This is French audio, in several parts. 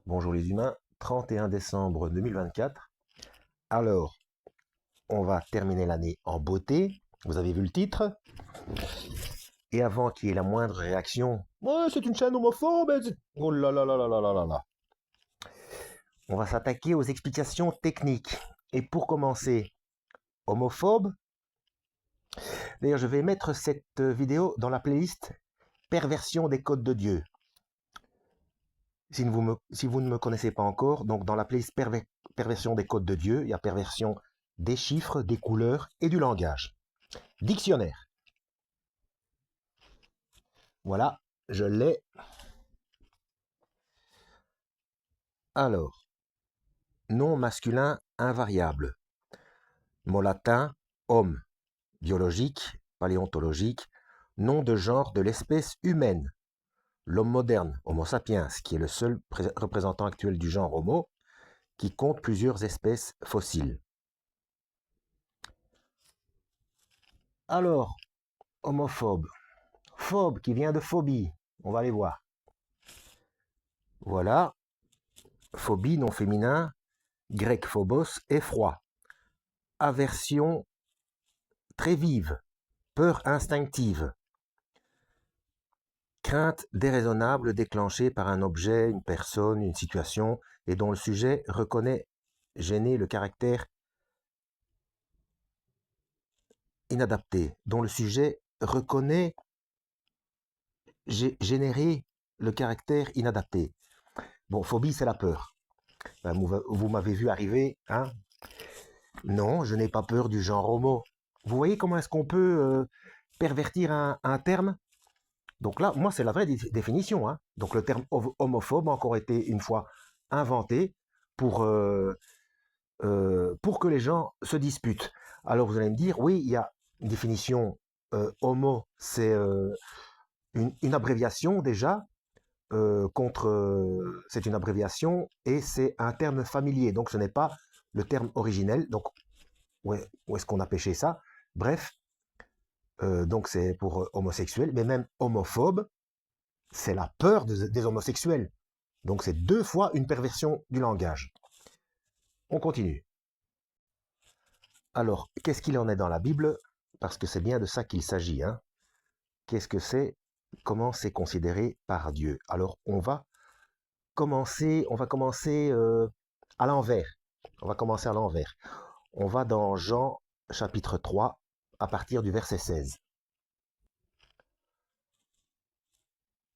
Bonjour les humains, 31 décembre 2024. Alors, on va terminer l'année en beauté. Vous avez vu le titre. Et avant qu'il y ait la moindre réaction, ouais, c'est une chaîne homophobe. Oh là là là là là là là là. On va s'attaquer aux explications techniques. Et pour commencer, homophobe. D'ailleurs, je vais mettre cette vidéo dans la playlist Perversion des codes de Dieu. Si vous ne me connaissez pas encore, donc dans la playlist Perversion des codes de Dieu, il y a perversion des chiffres, des couleurs et du langage. Dictionnaire. Voilà, je l'ai. Alors, nom masculin invariable. Mot latin, homme. Biologique, paléontologique. Nom de genre de l'espèce humaine. L'homme moderne, Homo sapiens, qui est le seul représentant actuel du genre Homo, qui compte plusieurs espèces fossiles. Alors, homophobe. Phobe qui vient de phobie. On va aller voir. Voilà. Phobie, nom féminin. Grec phobos, effroi. Aversion très vive. Peur instinctive. Crainte déraisonnable déclenchée par un objet, une personne, une situation, et dont le sujet reconnaît gêner le caractère inadapté. Dont le sujet reconnaît générer le caractère inadapté. Bon, phobie, c'est la peur. Ben, vous m'avez vu arriver, hein? Non, je n'ai pas peur du genre homo. Vous voyez comment est-ce qu'on peut pervertir un terme? Donc là, moi, c'est la vraie définition, hein. Donc le terme homophobe a encore été une fois inventé pour, pour que les gens se disputent. Alors vous allez me dire, oui, il y a une définition homo, c'est une abréviation déjà, c'est une abréviation et c'est un terme familier, donc ce n'est pas le terme originel. Donc où est-ce qu'on a pêché ça? Bref, donc c'est pour homosexuel, mais même homophobe, c'est la peur des homosexuels. Donc c'est deux fois une perversion du langage. On continue. Alors, qu'est-ce qu'il en est dans la Bible? Parce que c'est bien de ça qu'il s'agit, hein. Qu'est-ce que c'est? Comment c'est considéré par Dieu? Alors, on va commencer à l'envers. On va commencer à l'envers. On va dans Jean chapitre 3 à partir du verset 16.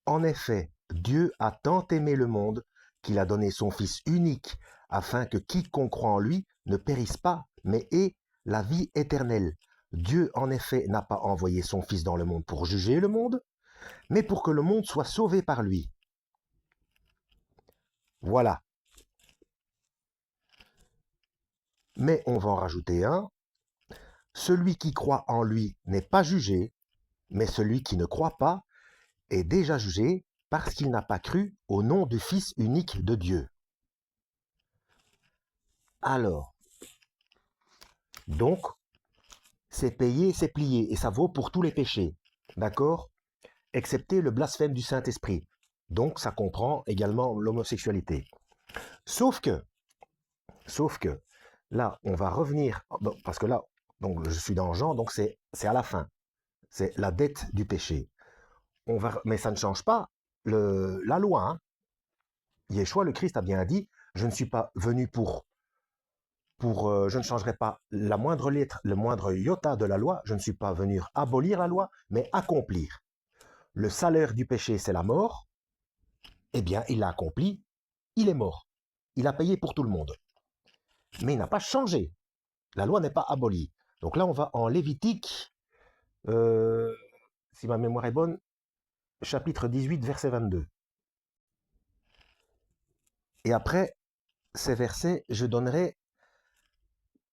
En effet, Dieu a tant aimé le monde qu'il a donné son Fils unique, afin que quiconque croit en lui ne périsse pas, mais ait la vie éternelle. Dieu, en effet, n'a pas envoyé son Fils dans le monde pour juger le monde, mais pour que le monde soit sauvé par lui. Voilà. Mais on va en rajouter un. Celui qui croit en lui n'est pas jugé, mais celui qui ne croit pas est déjà jugé parce qu'il n'a pas cru au nom du Fils unique de Dieu. Alors, donc, c'est payé, c'est plié, et ça vaut pour tous les péchés, d'accord? Excepté le blasphème du Saint-Esprit. Donc, ça comprend également l'homosexualité. Sauf que, sauf que, là, on va revenir, parce que là, donc, je suis dans Jean, donc c'est à la fin. C'est la dette du péché. Mais ça ne change pas la loi, hein. Yeshua, le Christ, a bien dit, je ne suis pas venu je ne changerai pas la moindre lettre, le moindre iota de la loi, je ne suis pas venu abolir la loi, mais accomplir. Le salaire du péché, c'est la mort. Eh bien, il l'a accompli, il est mort. Il a payé pour tout le monde. Mais il n'a pas changé. La loi n'est pas abolie. Donc là, on va en Lévitique, euh, si ma mémoire est bonne, chapitre 18, verset 22. Et après ces versets, je donnerai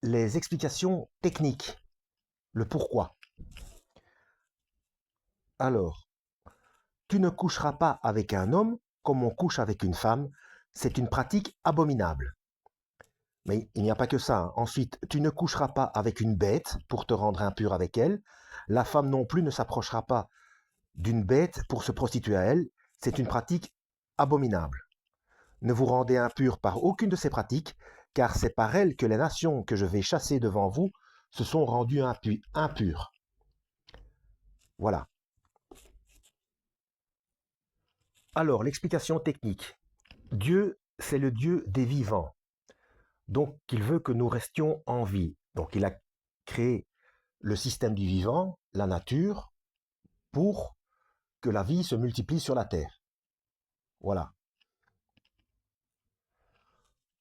les explications techniques, le pourquoi. Alors, tu ne coucheras pas avec un homme comme on couche avec une femme, c'est une pratique abominable. Mais il n'y a pas que ça, hein. Ensuite, tu ne coucheras pas avec une bête pour te rendre impur avec elle. La femme non plus ne s'approchera pas d'une bête pour se prostituer à elle. C'est une pratique abominable. Ne vous rendez impurs par aucune de ces pratiques, car c'est par elles que les nations que je vais chasser devant vous se sont rendues impures. Voilà. Alors, l'explication technique. Dieu, c'est le Dieu des vivants. Donc, il veut que nous restions en vie. Donc, il a créé le système du vivant, la nature, pour que la vie se multiplie sur la terre. Voilà.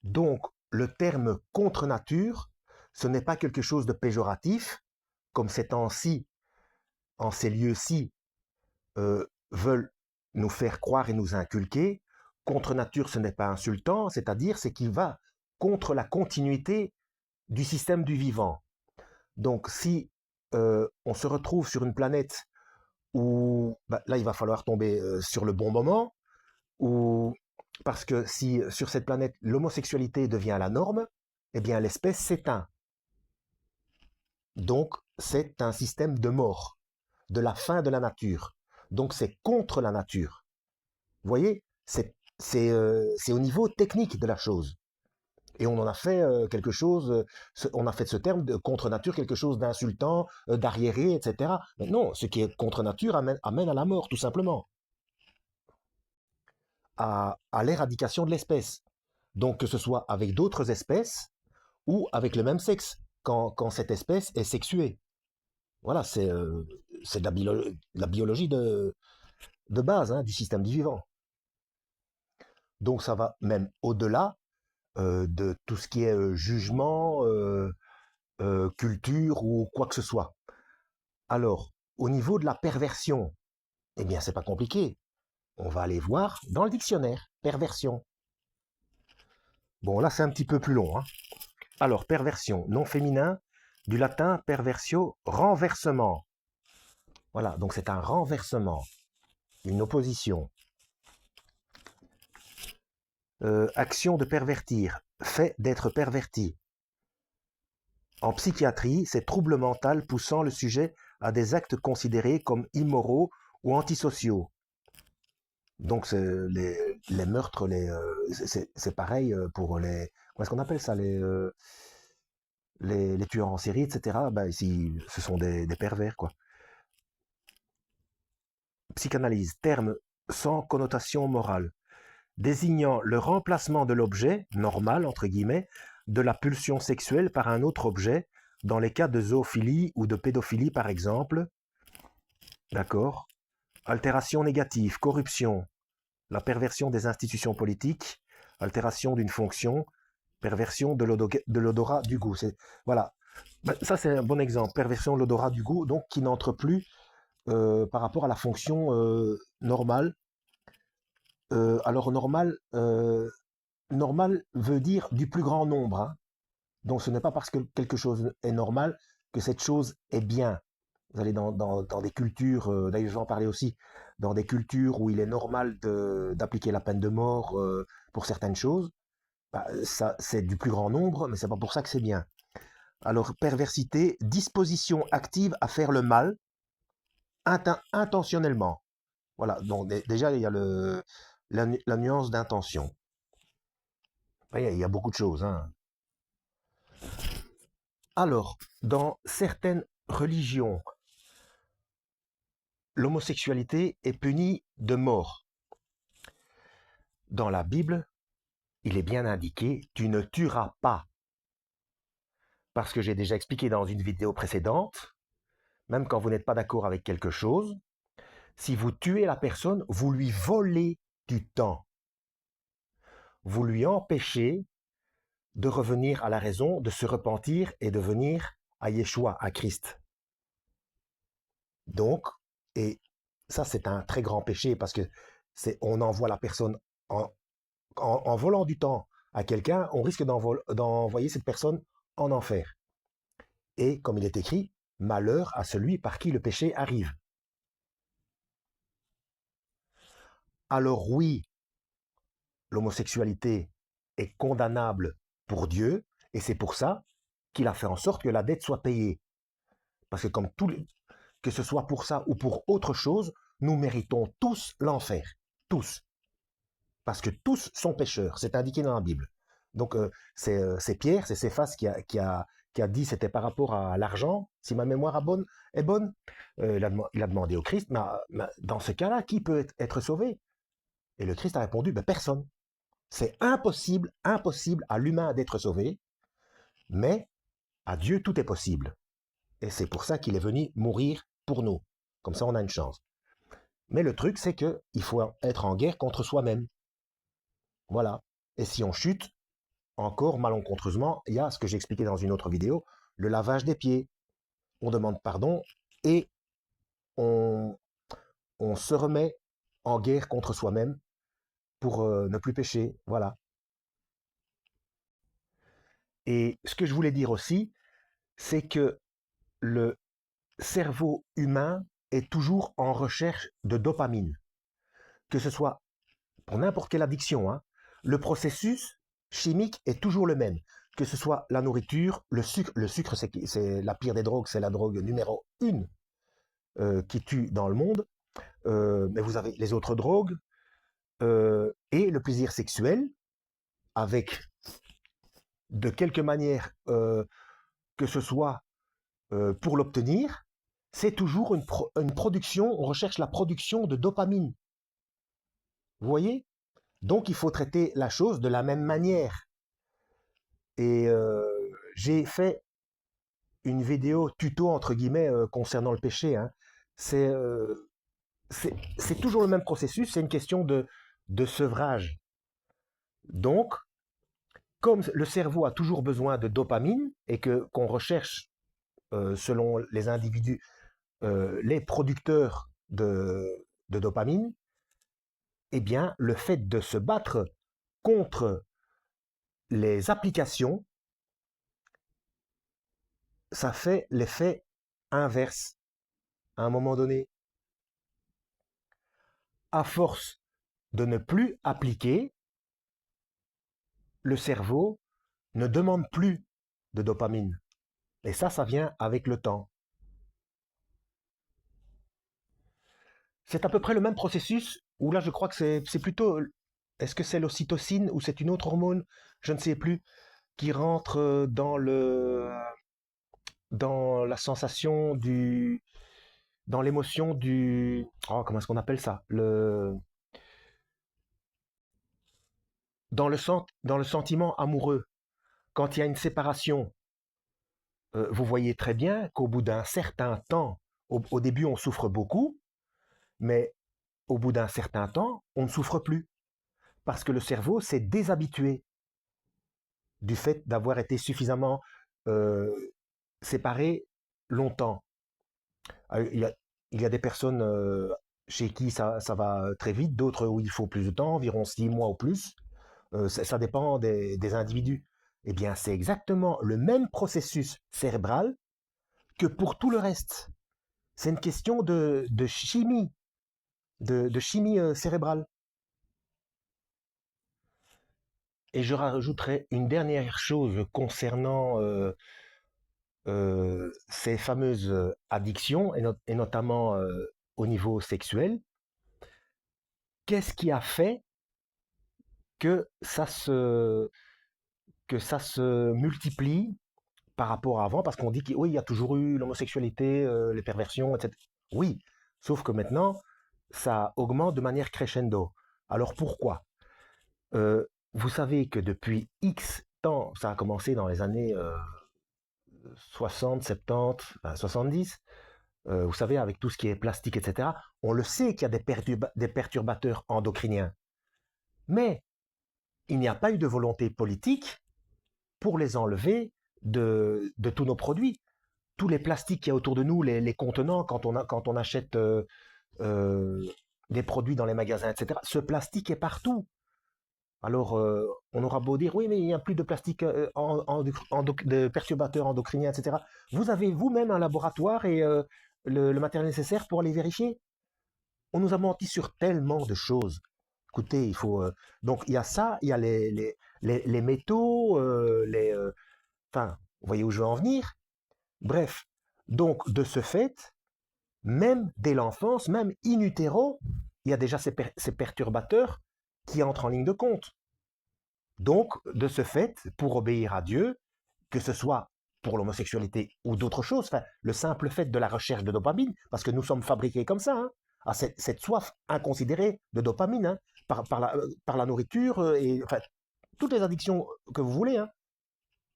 Donc, le terme contre nature, ce n'est pas quelque chose de péjoratif, comme ces temps-ci, en ces lieux-ci, veulent nous faire croire et nous inculquer. Contre nature, ce n'est pas insultant, c'est-à-dire c'est qu'il va contre la continuité du système du vivant. Donc, si on se retrouve sur une planète où, là, il va falloir tomber sur le bon moment, ou parce que si sur cette planète l'homosexualité devient la norme, eh bien l'espèce s'éteint. Donc c'est un système de mort, de la fin de la nature. Donc c'est contre la nature. Vous voyez, c'est au niveau technique de la chose. Et on en a fait quelque chose, on a fait de ce terme de contre nature quelque chose d'insultant, d'arriéré, etc. Mais non, ce qui est contre nature amène à la mort, tout simplement. À l'éradication de l'espèce. Donc que ce soit avec d'autres espèces ou avec le même sexe, quand cette espèce est sexuée. Voilà, c'est de la biologie de base hein, du système du vivant. Donc ça va même au-delà de tout ce qui est jugement, culture ou quoi que ce soit. Alors, au niveau de la perversion, eh bien c'est pas compliqué. On va aller voir dans le dictionnaire, perversion. Bon, là c'est un petit peu plus long. Hein. Alors, perversion, nom féminin, du latin perversio, renversement. Voilà, donc c'est un renversement, une opposition. Action de pervertir, fait d'être perverti. En psychiatrie, c'est trouble mental poussant le sujet à des actes considérés comme immoraux ou antisociaux. Donc les meurtres, c'est pareil pour les... Comment est-ce qu'on appelle ça les tueurs en série, etc. Ben, ici, ce sont des pervers, quoi. Psychanalyse, terme sans connotation morale, désignant le remplacement de l'objet, normal entre guillemets, de la pulsion sexuelle par un autre objet, dans les cas de zoophilie ou de pédophilie par exemple. D'accord. Altération négative, corruption, la perversion des institutions politiques, altération d'une fonction, perversion de l'odorat du goût. Voilà. Ça, c'est un bon exemple. Perversion de l'odorat du goût, donc qui n'entre plus par rapport à la fonction normale. Alors normal veut dire du plus grand nombre. Hein. Donc ce n'est pas parce que quelque chose est normal que cette chose est bien. Vous allez dans des cultures, d'ailleurs j'en parlais aussi, dans des cultures où il est normal d'appliquer la peine de mort pour certaines choses, bah, ça c'est du plus grand nombre, mais c'est pas pour ça que c'est bien. Alors perversité, disposition active à faire le mal intentionnellement. Voilà, donc déjà il y a la nuance d'intention. Il y a beaucoup de choses. Hein. Alors, dans certaines religions, l'homosexualité est punie de mort. Dans la Bible, il est bien indiqué, tu ne tueras pas. Parce que j'ai déjà expliqué dans une vidéo précédente, même quand vous n'êtes pas d'accord avec quelque chose, si vous tuez la personne, vous lui volez du temps. Vous lui empêchez de revenir à la raison, de se repentir et de venir à Yeshua, à Christ. Donc, et ça c'est un très grand péché parce que on envoie la personne en volant du temps à quelqu'un, on risque d'envoyer cette personne en enfer. Et comme il est écrit, malheur à celui par qui le péché arrive. Alors oui, l'homosexualité est condamnable pour Dieu, et c'est pour ça qu'il a fait en sorte que la dette soit payée. Parce que que ce soit pour ça ou pour autre chose, nous méritons tous l'enfer. Tous. parce que tous sont pécheurs. C'est indiqué dans la Bible. Donc, c'est Pierre, c'est Céphas qui a dit, c'était par rapport à l'argent, si ma mémoire est bonne. Il a demandé au Christ, mais dans ce cas-là, qui peut être sauvé? Et le Christ a répondu, ben, personne. C'est impossible, impossible à l'humain d'être sauvé, mais à Dieu, tout est possible. Et c'est pour ça qu'il est venu mourir pour nous. Comme ça, on a une chance. Mais le truc, c'est qu'il faut être en guerre contre soi-même. Voilà. Et si on chute, encore malencontreusement, il y a ce que j'ai expliqué dans une autre vidéo, le lavage des pieds. On demande pardon et on, on se remet en guerre contre soi-même pour ne plus pécher. Voilà. Et ce que je voulais dire aussi, c'est que le cerveau humain est toujours en recherche de dopamine. Que ce soit pour n'importe quelle addiction, hein, le processus chimique est toujours le même. Que ce soit la nourriture, le sucre c'est la pire des drogues, c'est la drogue numéro 1 qui tue dans le monde. Mais vous avez les autres drogues et le plaisir sexuel avec de quelque manière que ce soit pour l'obtenir, c'est toujours une production, on recherche la production de dopamine. Vous voyez? Donc il faut traiter la chose de la même manière. Et j'ai fait une vidéo tuto, entre guillemets, concernant le péché. Hein. C'est toujours le même processus, c'est une question de sevrage. Donc, comme le cerveau a toujours besoin de dopamine et qu'on recherche, selon les individus, les producteurs de dopamine, eh bien, le fait de se battre contre les applications, ça fait l'effet inverse à un moment donné. À force de ne plus appliquer, le cerveau ne demande plus de dopamine. Et ça vient avec le temps. C'est à peu près le même processus, où là je crois que c'est plutôt... Est-ce que c'est l'ocytocine ou c'est une autre hormone? Je ne sais plus. Qui rentre dans la sensation dans l'émotion oh, comment est-ce qu'on appelle ça? Dans le sentiment amoureux. Quand il y a une séparation, vous voyez très bien qu'au bout d'un certain temps, au début on souffre beaucoup, mais au bout d'un certain temps, on ne souffre plus. Parce que le cerveau s'est déshabitué du fait d'avoir été suffisamment séparé longtemps. Il y a des personnes chez qui ça va très vite, d'autres où il faut plus de temps, environ 6 mois ou plus. Ça dépend des individus. Eh bien, c'est exactement le même processus cérébral que pour tout le reste. C'est une question de chimie, de chimie cérébrale. Et je rajouterai une dernière chose concernant ces fameuses addictions, et notamment au niveau sexuel. Qu'est-ce qui a fait que que ça se multiplie par rapport à avant? Parce qu'on dit qu'il oui, il y a toujours eu l'homosexualité, les perversions, etc. Oui, sauf que maintenant, ça augmente de manière crescendo. Alors pourquoi? Vous savez que depuis X temps, ça a commencé dans les années 60, 70, 70, vous savez, avec tout ce qui est plastique, etc., on le sait qu'il y a des perturbateurs endocriniens. Mais il n'y a pas eu de volonté politique pour les enlever de tous nos produits. Tous les plastiques qu'il y a autour de nous, les contenants, quand on achète des produits dans les magasins, etc., ce plastique est partout. Alors, on aura beau dire, oui, mais il n'y a plus de plastique, de perturbateurs endocriniens, etc. Vous avez vous-même un laboratoire et le matériel nécessaire pour aller vérifier. On nous a menti sur tellement de choses. Écoutez, il faut... donc, il y a ça, il y a les métaux, enfin, vous voyez où je veux en venir? Bref, donc, de ce fait, même dès l'enfance, même in utero, il y a déjà ces perturbateurs qui entrent en ligne de compte. Donc, de ce fait, pour obéir à Dieu, que ce soit pour l'homosexualité ou d'autres choses, enfin, le simple fait de la recherche de dopamine, parce que nous sommes fabriqués comme ça, hein, à cette soif inconsidérée de dopamine, hein, par la nourriture et enfin, toutes les addictions que vous voulez, hein,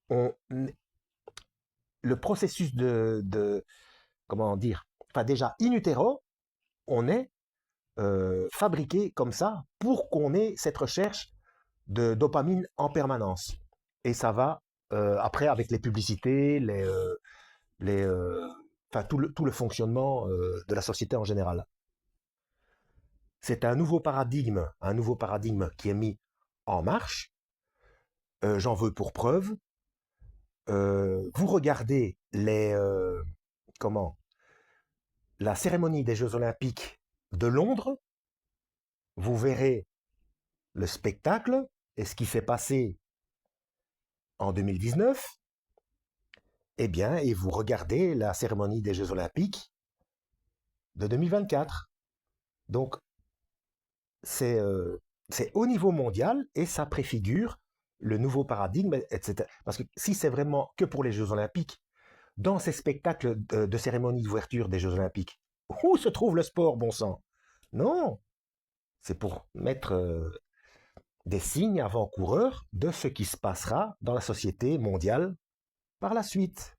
on, le processus comment dire, enfin déjà in utero, on est fabriqué comme ça pour qu'on ait cette recherche de dopamine en permanence. Et ça va après avec les publicités, les, enfin, tout le fonctionnement de la société en général. C'est un nouveau paradigme qui est mis en marche. J'en veux pour preuve. Vous regardez comment, la cérémonie des Jeux Olympiques de Londres, vous verrez le spectacle et ce qui s'est passé en 2019, eh bien, et vous regardez la cérémonie des Jeux Olympiques de 2024. Donc, c'est c'est au niveau mondial et ça préfigure le nouveau paradigme, etc. Parce que si c'est vraiment que pour les Jeux Olympiques, dans ces spectacles de cérémonie d'ouverture des Jeux Olympiques, où se trouve le sport, bon sang? Non, c'est pour mettre des signes avant-coureurs de ce qui se passera dans la société mondiale par la suite.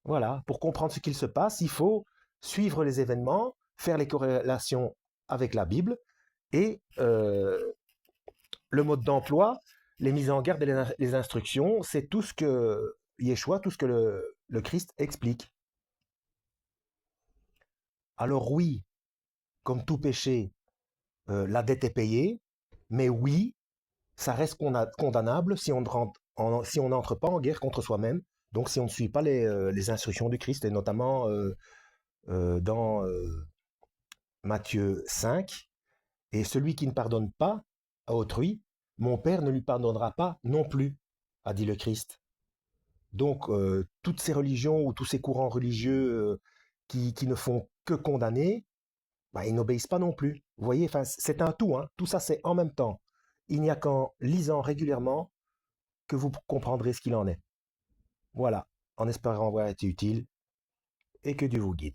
Voilà, pour comprendre ce qu'il se passe, il faut suivre les événements, faire les corrélations avec la Bible et le mode d'emploi, les mises en garde et les instructions, c'est tout ce que Yeshua, tout ce que le Christ explique. Alors oui, comme tout péché, la dette est payée, mais oui, ça reste condamnable si on si on n'entre pas en guerre contre soi-même, donc si on ne suit pas les instructions du Christ, et notamment dans Matthieu 5, et celui qui ne pardonne pas à autrui, mon Père ne lui pardonnera pas non plus, a dit le Christ. Donc, toutes ces religions ou tous ces courants religieux qui ne font que condamner, bah, ils n'obéissent pas non plus. Vous voyez, enfin, c'est un tout, hein. Tout ça, c'est en même temps. Il n'y a qu'en lisant régulièrement que vous comprendrez ce qu'il en est. Voilà, en espérant avoir été utile et que Dieu vous guide.